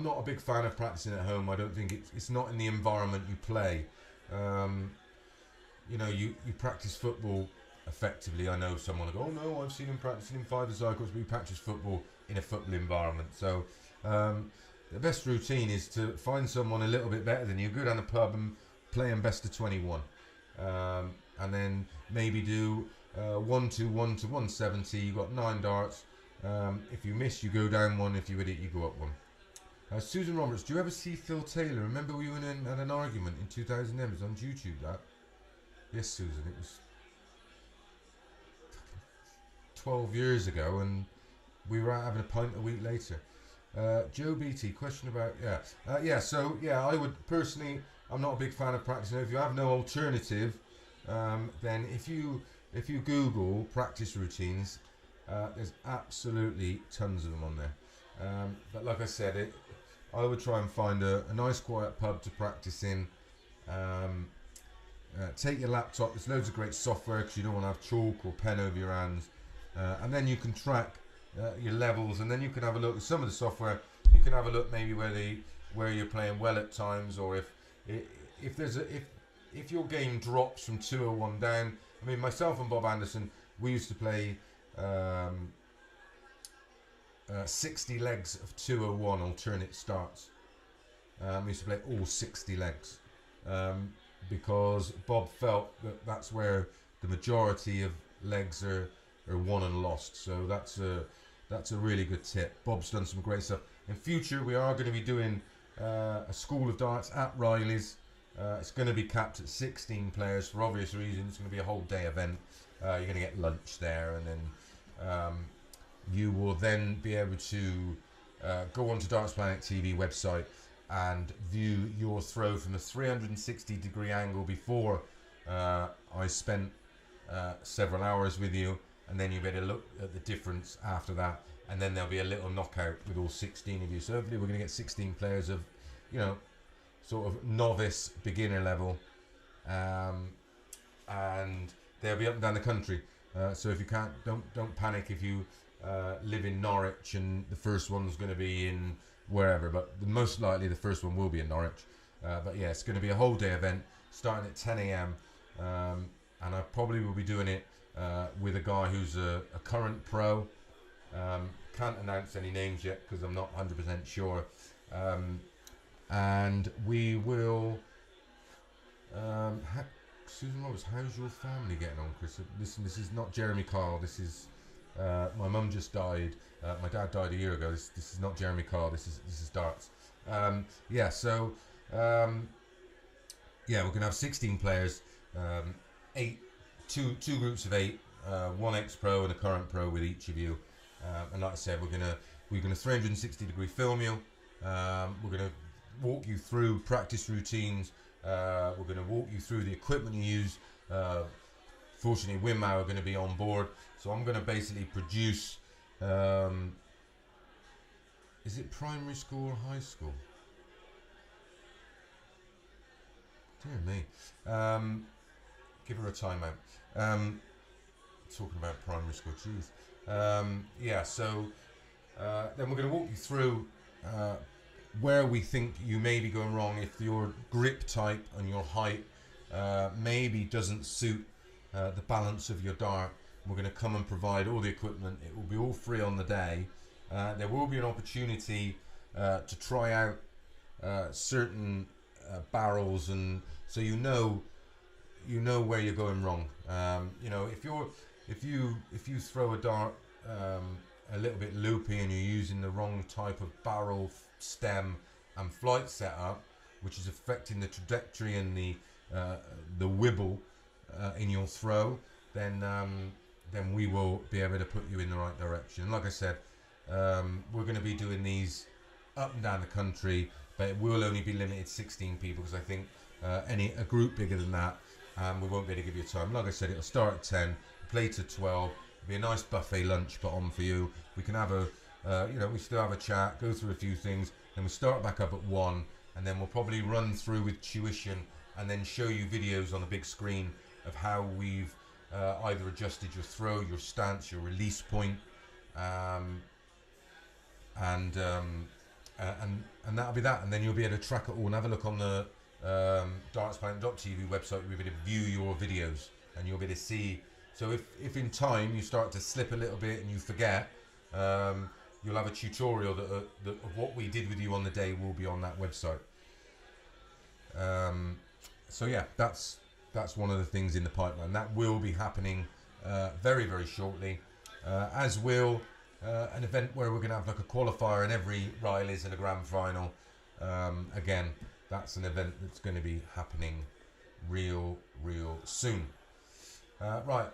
Speaker 1: not a big fan of practicing at home. I don't think it's not in the environment you play. You know, you practice football effectively. I know someone will go, oh no, I've seen him practicing in five-a-side courts, but we practice football in a football environment. So the best routine is to find someone a little bit better than you, go down the pub and play them best of 21. And then maybe do 1-2-1 to 170. You've got 9 darts. If you miss, you go down 1. If you hit it, you go up 1. Susan Roberts, do you ever see Phil Taylor? Remember we went in had an argument in 2000. It was on YouTube, that. Yes, Susan, it was 12 years ago, and we were out having a pint a week later. Joe Beatty, question about I would personally, I'm not a big fan of practicing. If you have no alternative, then if you Google practice routines, there's absolutely tons of them on there. But like I said, I would try and find a nice quiet pub to practice in. take your laptop. There's loads of great software because you don't want to have chalk or pen over your hands, and then you can track your levels, and then you can have a look at some of the software. You can have a look maybe where you're playing well at times, or if there's if your game drops from 201 down. I mean, myself and Bob Anderson, we used to play 60 legs of 201 alternate starts. We used to play all 60 legs because Bob felt that that's where the majority of legs are won and lost. So that's a really good tip. Bob's done some great stuff. In future, we are going to be doing a school of darts at Riley's. It's going to be capped at 16 players for obvious reasons. It's going to be a whole day event. You're going to get lunch there, and then you will then be able to go onto Darts Planet TV website and view your throw from a 360-degree angle before I spent several hours with you, and then you'll be able to look at the difference after that, and then there'll be a little knockout with all 16 of you. So hopefully we're going to get 16 players of, sort of novice, beginner level, and they'll be up and down the country. So if you can't, don't panic if you live in Norwich and the first one's going to be in wherever, but most likely the first one will be in Norwich. But yeah, it's going to be a whole day event starting at 10 a.m. And I probably will be doing it with a guy who's a current pro. Can't announce any names yet because I'm not 100% sure. And we will. Susan Roberts, how's your family getting on, Chris? Listen, this is not Jeremy Kyle. This is my mum just died. My dad died a year ago. This is not Jeremy Kyle. This is darts. So we're gonna have 16 players, two groups of 8, one ex-pro and a current pro with each of you. And like I said, we're gonna 360-degree film you. We're gonna walk you through practice routines. We're going to walk you through the equipment you use. Fortunately, Winmau are going to be on board, so I'm going to basically produce. Is it primary school or high school? Dear me. Give her a timeout. Talking about primary school, jeez. Then we're going to walk you through where we think you may be going wrong, if your grip type and your height maybe doesn't suit the balance of your dart. We're going to come and provide all the equipment. It will be all free on the day. There will be an opportunity to try out certain barrels, and so you know where you're going wrong. If you throw a dart a little bit loopy and you're using the wrong type of barrel, stem and flight setup, which is affecting the trajectory and the wibble in your throw, then we will be able to put you in the right direction. And like I said, we're going to be doing these up and down the country, but it will only be limited 16 people, because I think a group bigger than that, we won't be able to give you time. Like I said, it'll start at 10, play to 12. It'll be a nice buffet lunch put on for you. We can have we still have a chat, go through a few things, then we'll start back up at 1, and then we'll probably run through with tuition and then show you videos on the big screen of how we've either adjusted your throw, your stance, your release point, and that'll be that. And then you'll be able to track it all and have a look on the dartsplanet.tv website. You'll be able to view your videos and you'll be able to see. So if in time you start to slip a little bit and you forget, you'll have a tutorial that of what we did with you on the day will be on that website. That's one of the things in the pipeline. That will be happening very, very shortly, as will an event where we're going to have like a qualifier in every Riley's and a grand final. Again, that's an event that's going to be happening real soon. Well,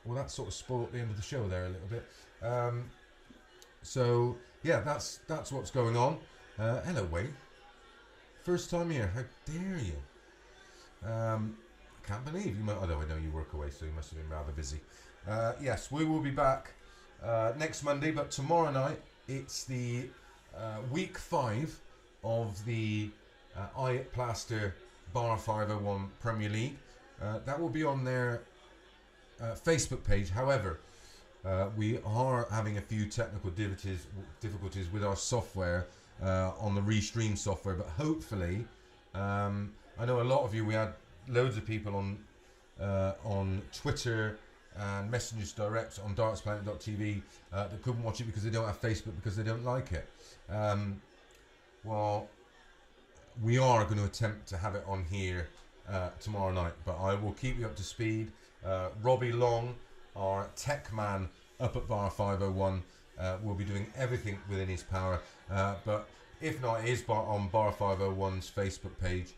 Speaker 1: that sort of spoiled the end of the show there a little bit. That's what's going on. Hello, Wayne. First time here. How dare you? I can't believe you. Although I know you work away, so you must have been rather busy. Yes, we will be back next Monday, but tomorrow night it's the week 5 of the Eye Plaster Bar 501 Premier League. That will be on their Facebook page. However, we are having a few technical difficulties with our software on the Restream software, but hopefully, I know a lot of you. We had loads of people on Twitter and messengers direct on dartsplanet.tv that couldn't watch it because they don't have Facebook because they don't like it. Well, we are going to attempt to have it on here tomorrow night, but I will keep you up to speed. Robbie Long, our tech man up at Bar 501, will be doing everything within his power, but if not, it is on Bar 501's Facebook page.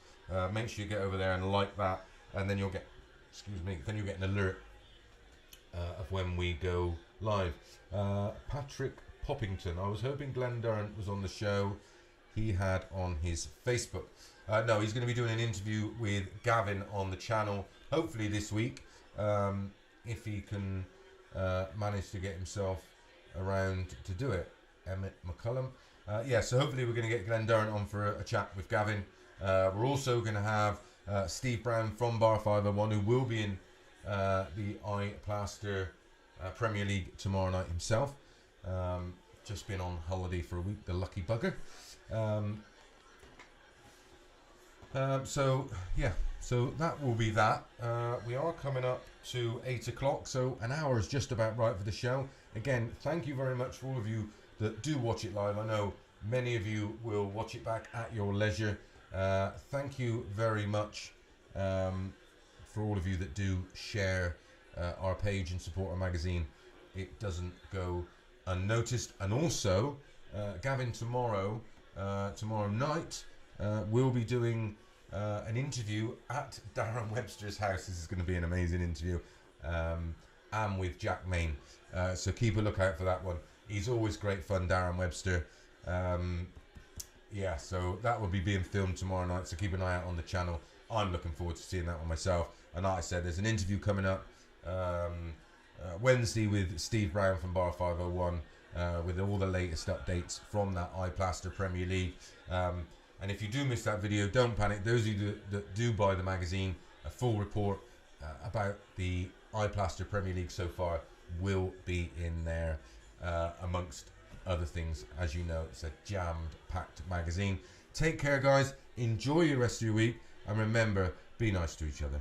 Speaker 1: Make sure you get over there and like that, and then you'll get an alert of when we go live. Patrick Poppington, I was hoping Glenn Durrant was on the show. He had on his Facebook. No, he's going to be doing an interview with Gavin on the channel, hopefully this week, if he can manage to get himself around to do it. Emmett McCullum. So hopefully we're going to get Glenn Durrant on for a chat with Gavin. We're also going to have Steve Brown from Bar 501, who will be in the iPlaster Premier League tomorrow night himself. Just been on holiday for a week, the lucky bugger. So that will be that. We are coming up to 8 o'clock, so an hour is just about right for the show. Again, thank you very much for all of you that do watch it live. I know many of you will watch it back at your leisure. Thank you very much for all of you that do share our page and support our magazine. It doesn't go unnoticed. And also, Gavin tomorrow night, we'll be doing an interview at Darren Webster's house. This is going to be an amazing interview, and with Jack Main. So keep a lookout for that one. He's always great fun, Darren Webster. So that will be being filmed tomorrow night, so keep an eye out on the channel. I'm looking forward to seeing that one myself. And like I said, there's an interview coming up Wednesday with Steve Brown from Bar 501 with all the latest updates from that iPlaster Premier League. And if you do miss that video, don't panic. Those of you that do buy the magazine, a full report about the iPlaster Premier League so far will be in there, amongst other things. As you know, it's a jammed-packed magazine. Take care, guys. Enjoy the rest of your week. And remember, be nice to each other.